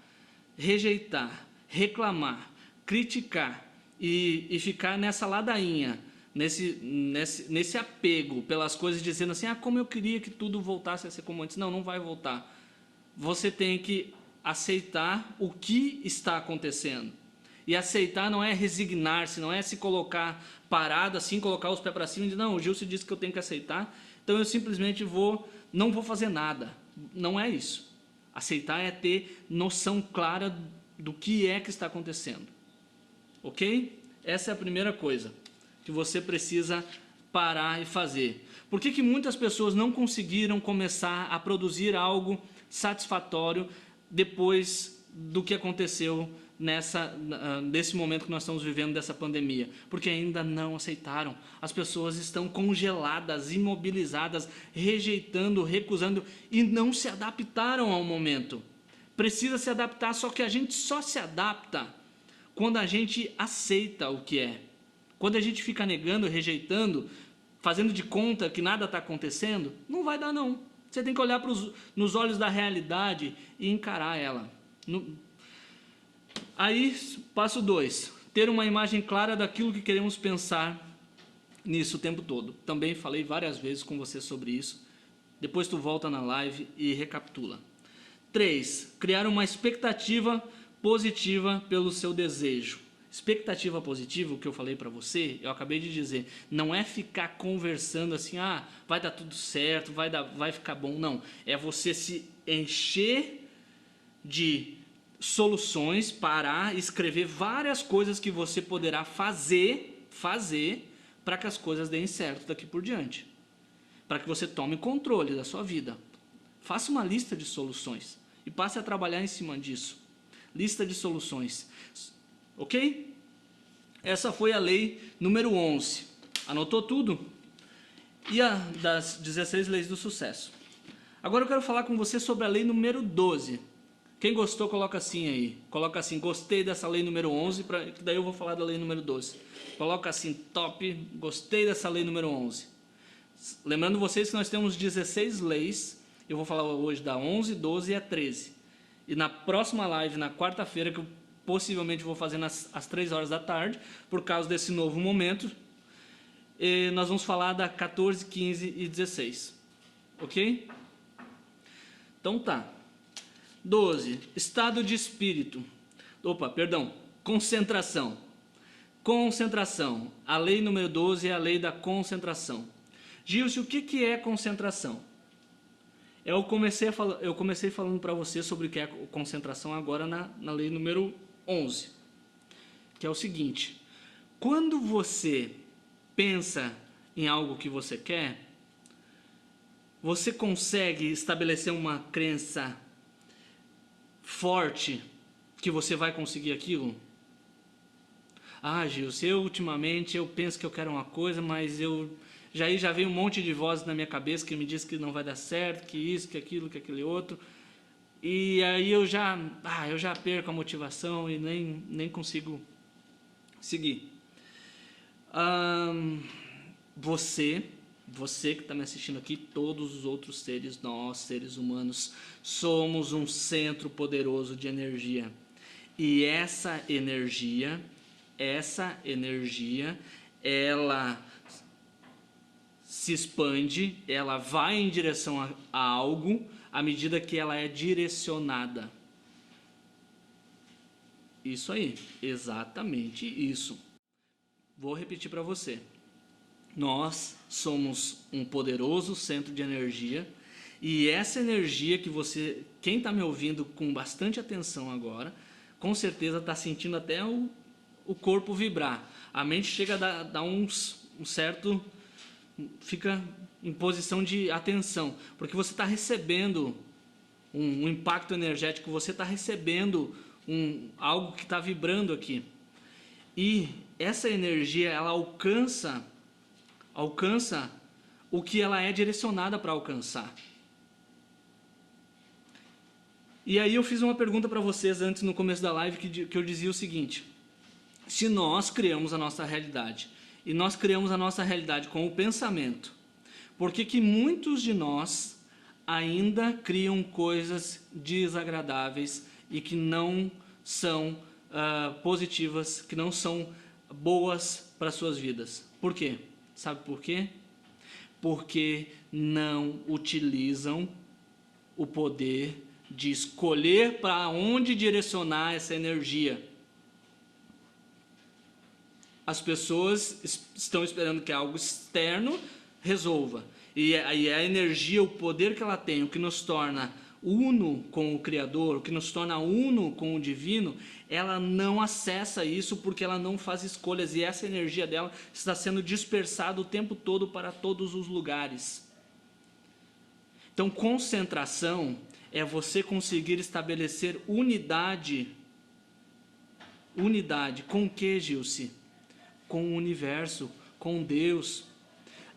rejeitar, reclamar, criticar e ficar nessa ladainha, nesse apego pelas coisas, dizendo assim, como eu queria que tudo voltasse a ser como antes. Não, não vai voltar. Você tem que aceitar o que está acontecendo. E aceitar não é resignar-se, não é se colocar parado assim, colocar os pés para cima e dizer, não, o Gilson disse que eu tenho que aceitar, então eu simplesmente não vou fazer nada. Não é isso. Aceitar é ter noção clara do que é que está acontecendo. Ok? Essa é a primeira coisa que você precisa parar e fazer. Por que muitas pessoas não conseguiram começar a produzir algo satisfatório depois do que aconteceu nesse momento que nós estamos vivendo dessa pandemia? Porque ainda não aceitaram. As pessoas estão congeladas, imobilizadas, rejeitando, recusando e não se adaptaram ao momento. Precisa se adaptar, só que a gente só se adapta quando a gente aceita o que é. Quando a gente fica negando, rejeitando, fazendo de conta que nada está acontecendo, não vai dar não. Você tem que olhar nos olhos da realidade e encarar ela. Aí, passo 2. Ter uma imagem clara daquilo que queremos pensar nisso o tempo todo. Também falei várias vezes com você sobre isso. Depois tu volta na live e recapitula. 3. Criar uma expectativa positiva pelo seu desejo. Expectativa positiva, o que eu falei para você, eu acabei de dizer, não é ficar conversando assim, vai dar tudo certo, vai ficar bom, não. É você se encher de soluções, parar, escrever várias coisas que você poderá fazer para que as coisas deem certo daqui por diante. Para que você tome controle da sua vida. Faça uma lista de soluções e passe a trabalhar em cima disso. Lista de soluções. Ok? Essa foi a lei número 11. Anotou tudo? E a das 16 leis do sucesso. Agora eu quero falar com você sobre a lei número 12. Quem gostou, coloca assim aí. Coloca assim, gostei dessa lei número 11, que daí eu vou falar da lei número 12. Coloca assim, top, gostei dessa lei número 11. Lembrando vocês que nós temos 16 leis. Eu vou falar hoje da 11, 12 e a 13. E na próxima live, na quarta-feira, que eu possivelmente vou fazer às 3 horas da tarde, por causa desse novo momento, e nós vamos falar da 14, 15 e 16. Ok? Então tá. 12. Estado de espírito. Concentração. Concentração. A lei número 12 é a lei da concentração. Gilson, o que é concentração? Eu comecei falando para você sobre o que é concentração agora na lei número 11, que é o seguinte: quando você pensa em algo que você quer, você consegue estabelecer uma crença forte que você vai conseguir aquilo? Ah, Gil, ultimamente eu penso que eu quero uma coisa, mas já veio um monte de vozes na minha cabeça que me diz que não vai dar certo, que isso, que aquilo, que aquele outro. E aí eu já perco a motivação e nem consigo seguir. Você que está me assistindo aqui, todos os outros seres, nós, seres humanos, somos um centro poderoso de energia. E essa energia, ela se expande, ela vai em direção a algo à medida que ela é direcionada. Isso aí, exatamente isso. Vou repetir para você. Nós somos um poderoso centro de energia e essa energia que quem está me ouvindo com bastante atenção agora, com certeza está sentindo até o corpo vibrar. A mente chega a dar um certo... fica em posição de atenção, porque você está recebendo um impacto energético, você está recebendo algo que está vibrando aqui. E essa energia, ela alcança o que ela é direcionada para alcançar. E aí eu fiz uma pergunta para vocês antes, no começo da live, que eu dizia o seguinte: se nós criamos a nossa realidade, e nós criamos a nossa realidade com o pensamento, por que muitos de nós ainda criam coisas desagradáveis e que não são positivas, que não são boas para suas vidas? Por quê? Sabe por quê? Porque não utilizam o poder de escolher para onde direcionar essa energia. As pessoas estão esperando que algo externo resolva. E a energia, o poder que ela tem, o que nos torna uno com o Criador, o que nos torna uno com o Divino, ela não acessa isso porque ela não faz escolhas. E essa energia dela está sendo dispersada o tempo todo para todos os lugares. Então, concentração é você conseguir estabelecer unidade. Unidade com o que, Gilce? Com o universo, com Deus.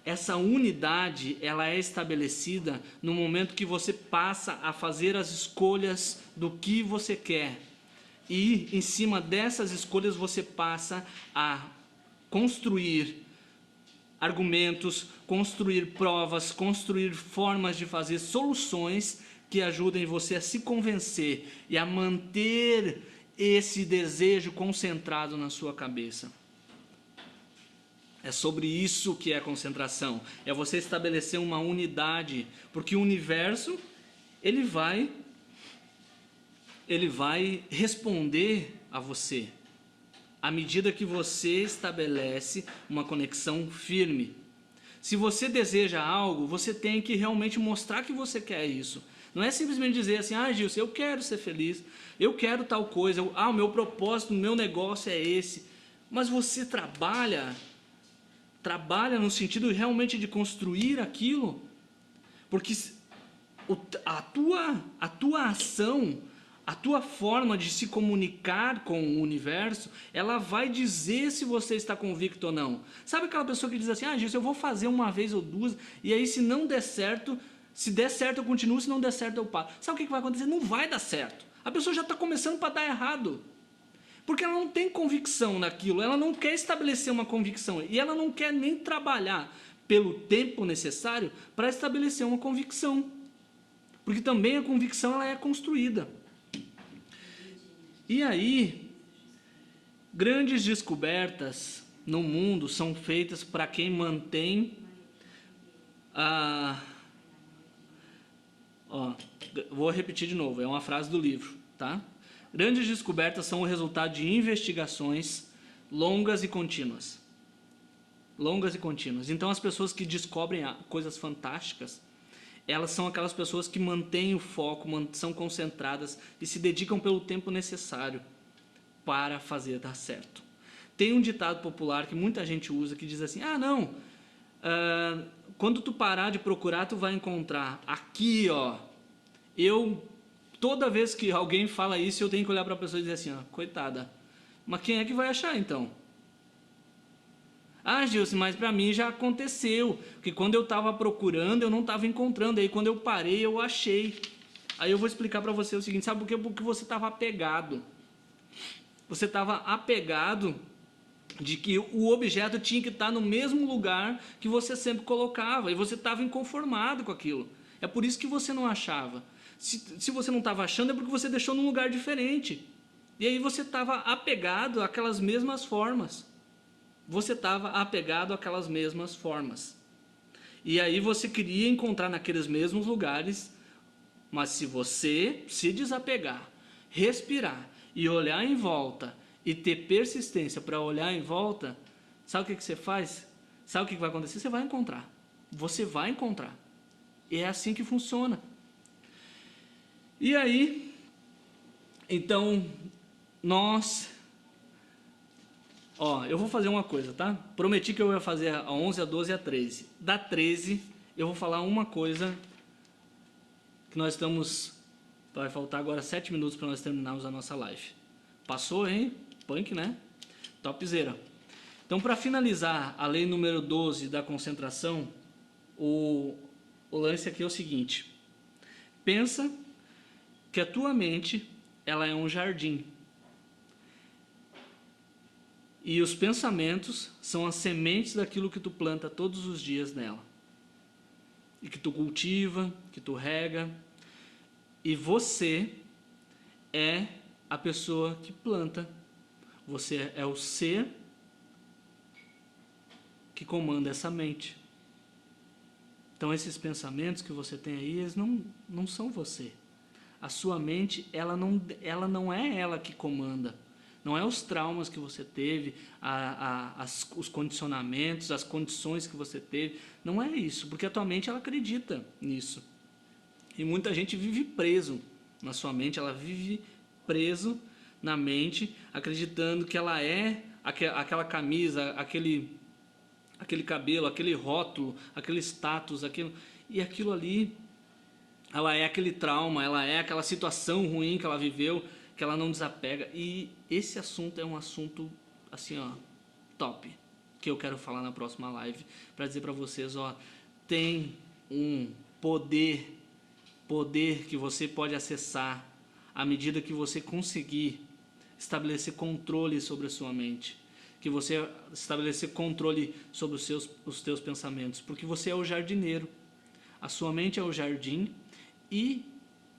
Essa unidade, ela é estabelecida no momento que você passa a fazer as escolhas do que você quer. E em cima dessas escolhas você passa a construir argumentos, construir provas, construir formas de fazer soluções que ajudem você a se convencer e a manter esse desejo concentrado na sua cabeça. É sobre isso que é a concentração. É você estabelecer uma unidade, porque o universo ele vai responder a você à medida que você estabelece uma conexão firme. Se você deseja algo, você tem que realmente mostrar que você quer isso. Não é simplesmente dizer assim: ah, Gilson, eu quero ser feliz, eu quero tal coisa, o meu propósito, o meu negócio é esse. Mas você trabalha no sentido realmente de construir aquilo, porque a tua ação, a tua forma de se comunicar com o universo, ela vai dizer se você está convicto ou não. Sabe aquela pessoa que diz assim: ah, Gilson, eu vou fazer uma vez ou duas, e aí se não der certo, se der certo eu continuo, se não der certo eu paro. Sabe o que vai acontecer? Não vai dar certo. A pessoa já está começando para dar errado. Porque ela não tem convicção naquilo, ela não quer estabelecer uma convicção e ela não quer nem trabalhar pelo tempo necessário para estabelecer uma convicção. Porque também a convicção ela é construída. E aí, grandes descobertas no mundo são feitas para quem mantém vou repetir de novo, é uma frase do livro, tá? Grandes descobertas são o resultado de investigações longas e contínuas. Longas e contínuas. Então, as pessoas que descobrem coisas fantásticas, elas são aquelas pessoas que mantêm o foco, são concentradas e se dedicam pelo tempo necessário para fazer dar certo. Tem um ditado popular que muita gente usa que diz assim: ah, não, quando tu parar de procurar, tu vai encontrar. Aqui, ó, toda vez que alguém fala isso, eu tenho que olhar para a pessoa e dizer assim, ó, coitada, mas quem é que vai achar então? Ah, Gilson, mas para mim já aconteceu, porque quando eu estava procurando, eu não estava encontrando, aí quando eu parei, eu achei. Aí eu vou explicar para você o seguinte, sabe por quê? Porque você estava apegado. Você estava apegado de que o objeto tinha que estar no mesmo lugar que você sempre colocava, e você estava inconformado com aquilo. É por isso que você não achava. Se você não estava achando, é porque você deixou num lugar diferente. E aí você estava apegado àquelas mesmas formas. Você estava apegado àquelas mesmas formas. E aí você queria encontrar naqueles mesmos lugares, mas se você se desapegar, respirar e olhar em volta e ter persistência para olhar em volta, sabe o que você faz? Sabe o que vai acontecer? Você vai encontrar. Você vai encontrar. E é assim que funciona. E aí, então, eu vou fazer uma coisa, tá? Prometi que eu ia fazer a 11, a 12 e a 13. Da 13, eu vou falar uma coisa que nós estamos... Vai faltar agora 7 minutos para nós terminarmos a nossa live. Passou, hein? Punk, né? Topzera. Então, para finalizar a lei número 12 da concentração, o lance aqui é o seguinte. Pensa que a tua mente, ela é um jardim. E os pensamentos são as sementes daquilo que tu planta todos os dias nela. E que tu cultiva, que tu rega. E você é a pessoa que planta. Você é o ser que comanda essa mente. Então esses pensamentos que você tem aí, eles não são você. A sua mente, ela não é ela que comanda. Não é os traumas que você teve, os condicionamentos, as condições que você teve. Não é isso, porque a tua mente ela acredita nisso. E muita gente vive preso na sua mente, ela vive preso na mente, acreditando que ela é aquela camisa, aquele cabelo, aquele rótulo, aquele status, e aquilo ali, ela é aquele trauma, ela é aquela situação ruim que ela viveu, que ela não desapega. E esse assunto é um assunto assim, ó, top, que eu quero falar na próxima live, para dizer para vocês, ó, tem um poder que você pode acessar à medida que você conseguir estabelecer controle sobre a sua mente, que você estabelecer controle sobre os teus pensamentos, porque você é o jardineiro, a sua mente é o jardim, e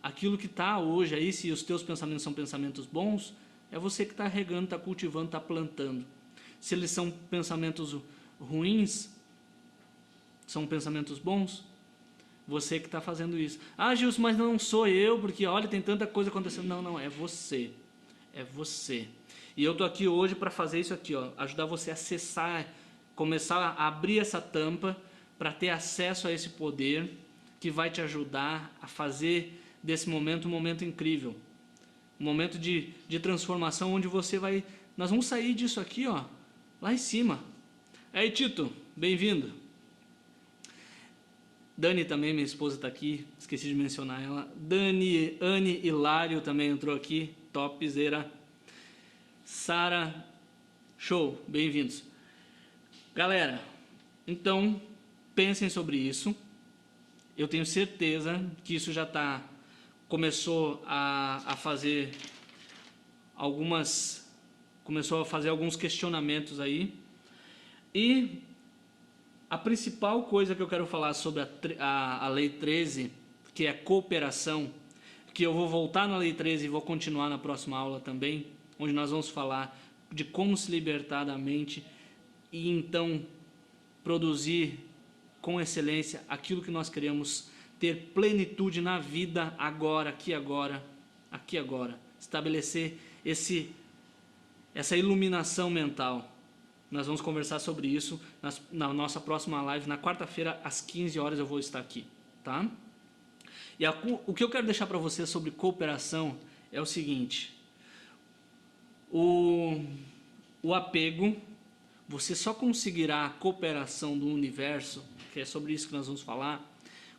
aquilo que está hoje aí, se os teus pensamentos são pensamentos bons, é você que está regando, está cultivando, está plantando. Se eles são pensamentos ruins, são pensamentos bons, você que está fazendo isso. Ah, Gilson, mas não sou eu, porque olha, tem tanta coisa acontecendo. Não, é você. É você. E eu estou aqui hoje para fazer isso aqui, ó, ajudar você a acessar, começar a abrir essa tampa para ter acesso a esse poder que vai te ajudar a fazer desse momento um momento incrível. Um momento de transformação onde você vai... Nós vamos sair disso aqui, ó, lá em cima. Aí, Tito, bem-vindo. Dani também, minha esposa, está aqui, esqueci de mencionar ela. Anne Hilário também entrou aqui, topzera. Sara, show, bem-vindos. Galera, então, pensem sobre isso. Eu tenho certeza que isso já começou a fazer alguns questionamentos aí. E a principal coisa que eu quero falar sobre a Lei 13, que é cooperação, que eu vou voltar na Lei 13 e vou continuar na próxima aula também, onde nós vamos falar de como se libertar da mente e então produzir com excelência aquilo que nós queremos ter plenitude na vida agora, aqui agora, aqui agora. Estabelecer essa iluminação mental. Nós vamos conversar sobre isso na nossa próxima live, na quarta-feira, às 15 horas eu vou estar aqui, tá? E o que eu quero deixar para você sobre cooperação é o seguinte: o apego, você só conseguirá a cooperação do universo, que é sobre isso que nós vamos falar,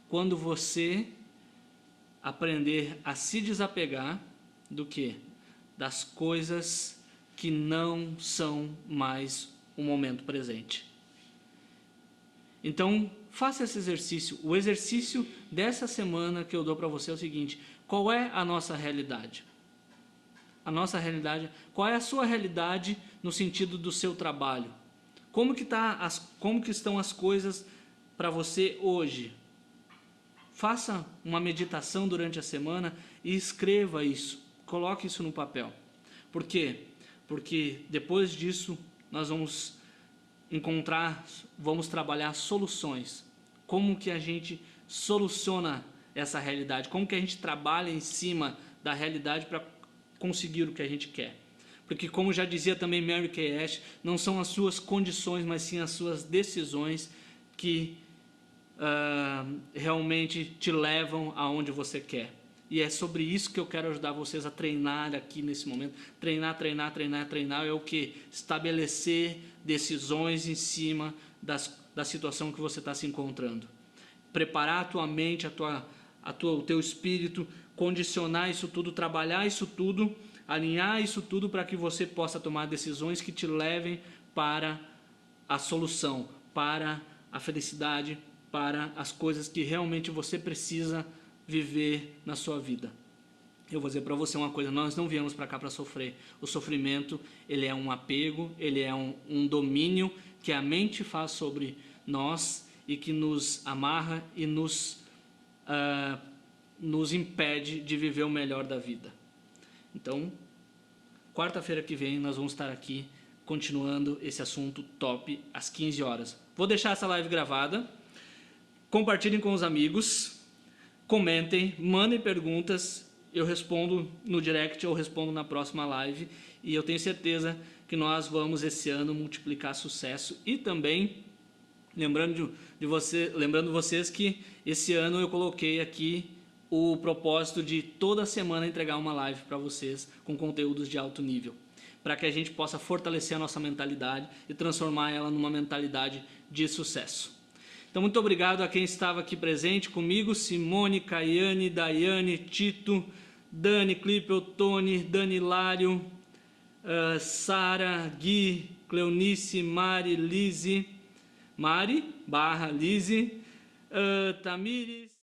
quando você aprender a se desapegar do quê? Das coisas que não são mais o momento presente. Então, faça esse exercício. O exercício dessa semana que eu dou para você é o seguinte: qual é a nossa realidade? A nossa realidade, qual é a sua realidade no sentido do seu trabalho? Como que estão as coisas para você hoje? Faça uma meditação durante a semana e escreva isso. Coloque isso no papel. Por quê? Porque depois disso nós vamos trabalhar soluções. Como que a gente soluciona essa realidade? Como que a gente trabalha em cima da realidade para conseguir o que a gente quer? Porque, como já dizia também Mary Kay Ash, não são as suas condições, mas sim as suas decisões que realmente te levam aonde você quer. E é sobre isso que eu quero ajudar vocês a treinar aqui nesse momento. Treinar é o que? Estabelecer decisões em cima da situação que você está se encontrando. Preparar a tua mente, o teu espírito, condicionar isso tudo, trabalhar isso tudo, alinhar isso tudo para que você possa tomar decisões que te levem para a solução, para a felicidade, para as coisas que realmente você precisa viver na sua vida. Eu vou dizer para você uma coisa: nós não viemos para cá para sofrer. O sofrimento, ele é um apego, ele é um domínio que a mente faz sobre nós e que nos amarra e nos impede de viver o melhor da vida. Então, quarta-feira que vem nós vamos estar aqui continuando esse assunto top às 15 horas. Vou deixar essa live gravada. Compartilhem com os amigos, comentem, mandem perguntas, eu respondo no direct ou respondo na próxima live, e eu tenho certeza que nós vamos esse ano multiplicar sucesso. E também lembrando vocês que esse ano eu coloquei aqui o propósito de toda semana entregar uma live para vocês com conteúdos de alto nível, para que a gente possa fortalecer a nossa mentalidade e transformar ela numa mentalidade de sucesso. Então, muito obrigado a quem estava aqui presente comigo: Simone, Caiane, Daiane, Tito, Dani, Clipel, Tony, Danilário, Sara, Gui, Cleonice, Mari, Lise, Mari, Lise, Tamires.